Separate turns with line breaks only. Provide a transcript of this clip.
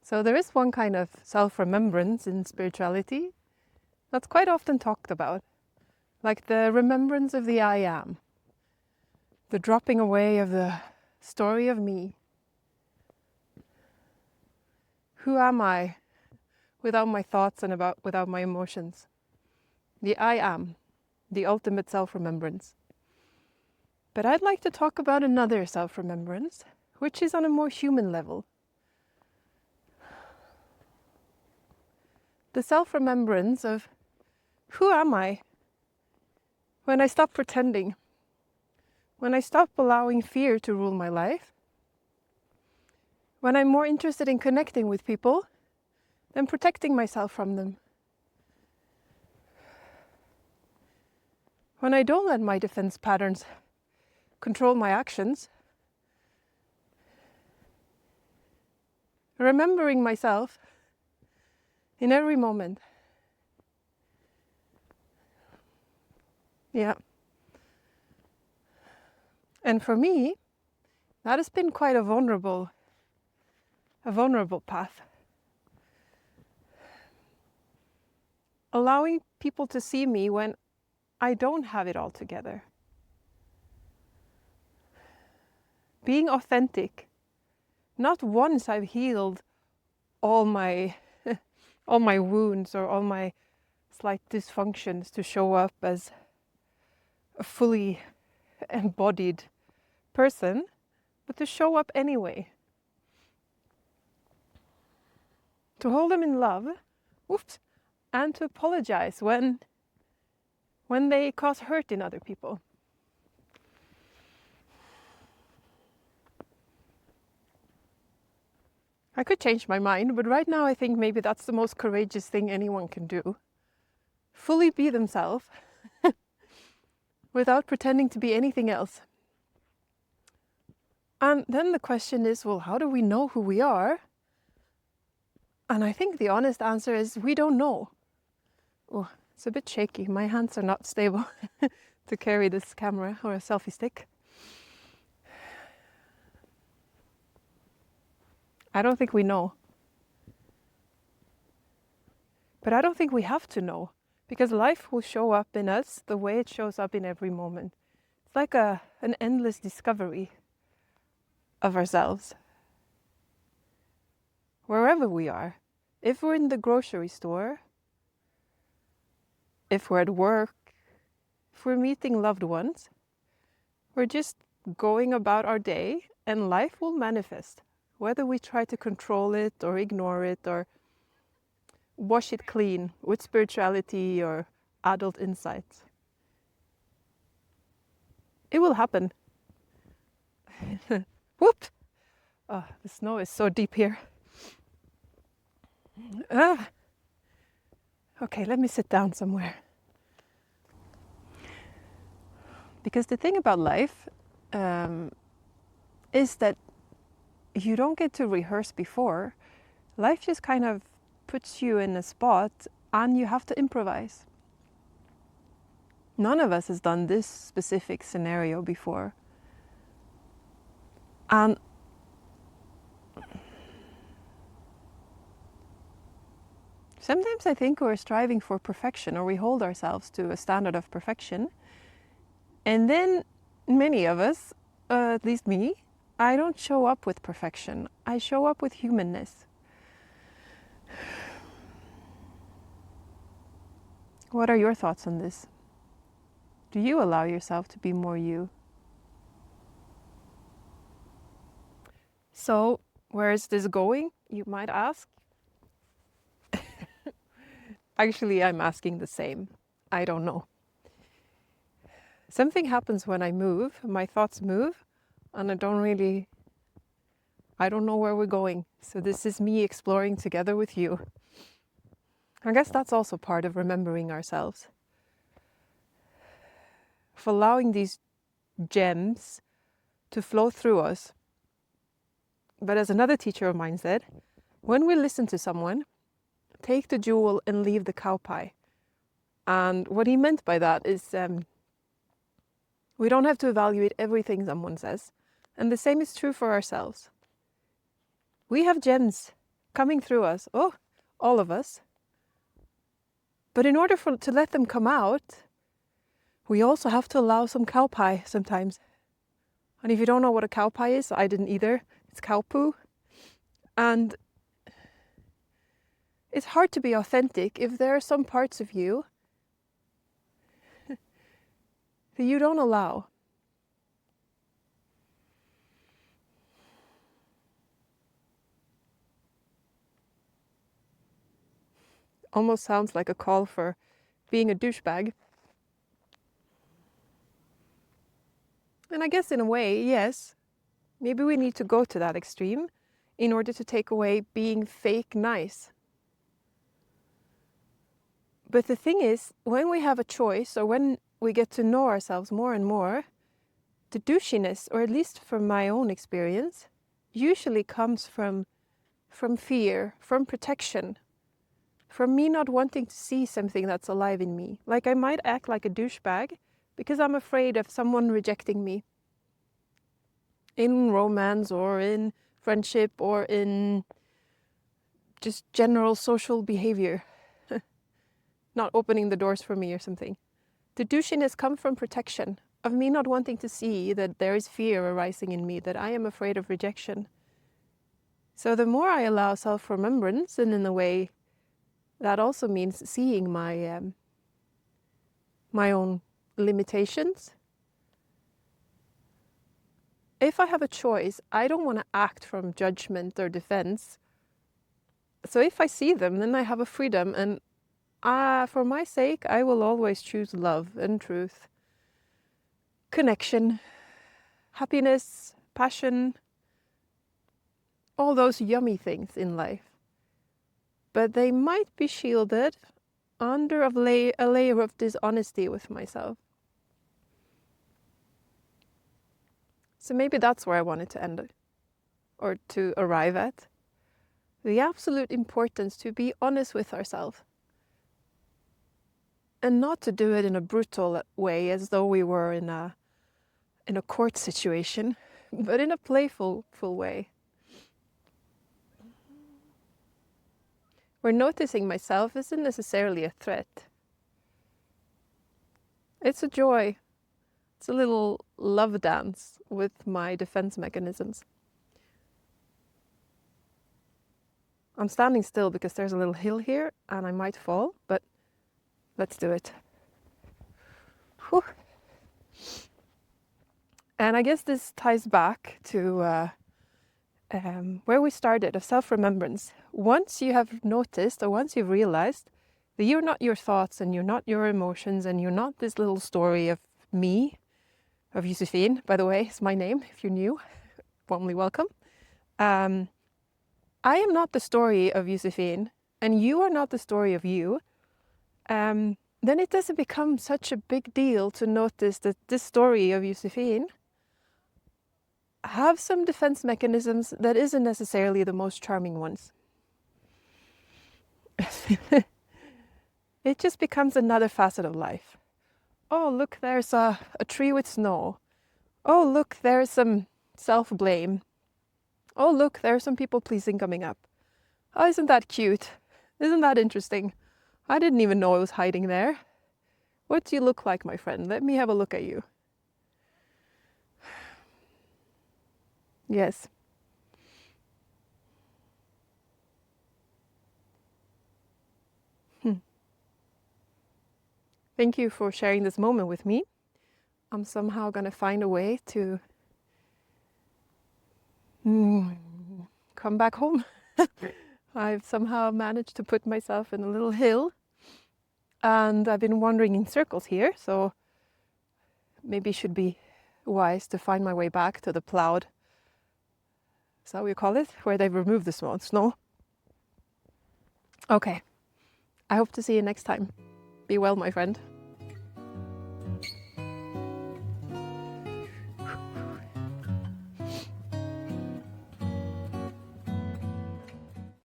So there is one kind of self-remembrance in spirituality that's quite often talked about, like the remembrance of the I am, the dropping away of the story of me. Who am I without my thoughts and without my emotions? The I am, the ultimate self-remembrance. But I'd like to talk about another self-remembrance, which is on a more human level. The self-remembrance of who am I when I stop pretending, when I stop allowing fear to rule my life, when I'm more interested in connecting with people than protecting myself from them, when I don't let my defense patterns control my actions, remembering myself in every moment. Yeah. And for me, that has been quite a vulnerable path. Allowing people to see me when I don't have it all together. Being authentic. Not once I've healed all my all my wounds or all my slight dysfunctions to show up as a fully embodied person, but to show up anyway. To hold them in love, and to apologize when they cause hurt in other people. I could change my mind, but right now I think maybe that's the most courageous thing anyone can do. Fully be themselves without pretending to be anything else. And then the question is, well, how do we know who we are? And I think the honest answer is we don't know. Oh, it's a bit shaky. My hands are not stable to carry this camera or a selfie stick. I don't think we know. But I don't think we have to know, because life will show up in us the way it shows up in every moment. It's like an endless discovery of ourselves. Wherever we are, if we're in the grocery store, if we're at work, if we're meeting loved ones, we're just going about our day and life will manifest, whether we try to control it or ignore it or wash it clean with spirituality or adult insights. It will happen. Whoop! Oh, the snow is so deep here. Okay, let me sit down somewhere. Because the thing about life is that you don't get to rehearse before. Life just kind of puts you in a spot and you have to improvise. None of us has done this specific scenario before. And sometimes I think we're striving for perfection, or we hold ourselves to a standard of perfection. And then many of us, at least me, I don't show up with perfection. I show up with humanness. What are your thoughts on this? Do you allow yourself to be more you? So, where is this going, you might ask? Actually, I'm asking the same. I don't know. Something happens when I move, my thoughts move, and I don't know where we're going. So this is me exploring together with you. I guess that's also part of remembering ourselves. Of allowing these gems to flow through us. But as another teacher of mine said, when we listen to someone, take the jewel and leave the cow pie. And what he meant by that is we don't have to evaluate everything someone says. And the same is true for ourselves. We have gems coming through us, all of us. But in order to let them come out, we also have to allow some cow pie sometimes. And if you don't know what a cow pie is, I didn't either. It's cow poo. And it's hard to be authentic if there are some parts of you that you don't allow. Almost sounds like a call for being a douchebag. And I guess in a way, yes, maybe we need to go to that extreme in order to take away being fake nice. But the thing is, when we have a choice, or when we get to know ourselves more and more, the douchiness, or at least from my own experience, usually comes from fear, from protection, from me not wanting to see something that's alive in me. Like I might act like a douchebag because I'm afraid of someone rejecting me. In romance or in friendship or in just general social behavior. Not opening the doors for me or something. The douchiness comes from protection, of me not wanting to see that there is fear arising in me, that I am afraid of rejection. So the more I allow self-remembrance, and in a way that also means seeing my own limitations. If I have a choice, I don't want to act from judgment or defense. So if I see them, then I have a freedom, and for my sake, I will always choose love and truth, connection, happiness, passion, all those yummy things in life. But they might be shielded under a layer of dishonesty with myself. So maybe that's where I wanted to end it, or to arrive at. The absolute importance to be honest with ourselves. And not to do it in a brutal way, as though we were in a court situation, but in a playful way. Where noticing myself isn't necessarily a threat. It's a joy. It's a little love dance with my defense mechanisms. I'm standing still because there's a little hill here and I might fall, but let's do it. Whew. And I guess this ties back to where we started, of self-remembrance. Once you have noticed, or once you've realized that you're not your thoughts and you're not your emotions and you're not this little story of me, of Josephine, by the way, is my name, if you're new, warmly welcome. I am not the story of Josephine, and you are not the story of you. Then it doesn't become such a big deal to notice that this story of Josephine have some defense mechanisms that isn't necessarily the most charming ones. It just becomes another facet of life. Oh, look, there's a tree with snow. Oh, look, there's some self-blame. Oh, look, there's some people-pleasing coming up. Oh, isn't that cute? Isn't that interesting? I didn't even know I was hiding there. What do you look like, my friend? Let me have a look at you. Yes. Thank you for sharing this moment with me. I'm somehow going to find a way to come back home. I've somehow managed to put myself in a little hill, and I've been wandering in circles here, so maybe it should be wise to find my way back to the plowed, is that what you call it? Where they've removed the snow. Okay, I hope to see you next time. Be well, my friend.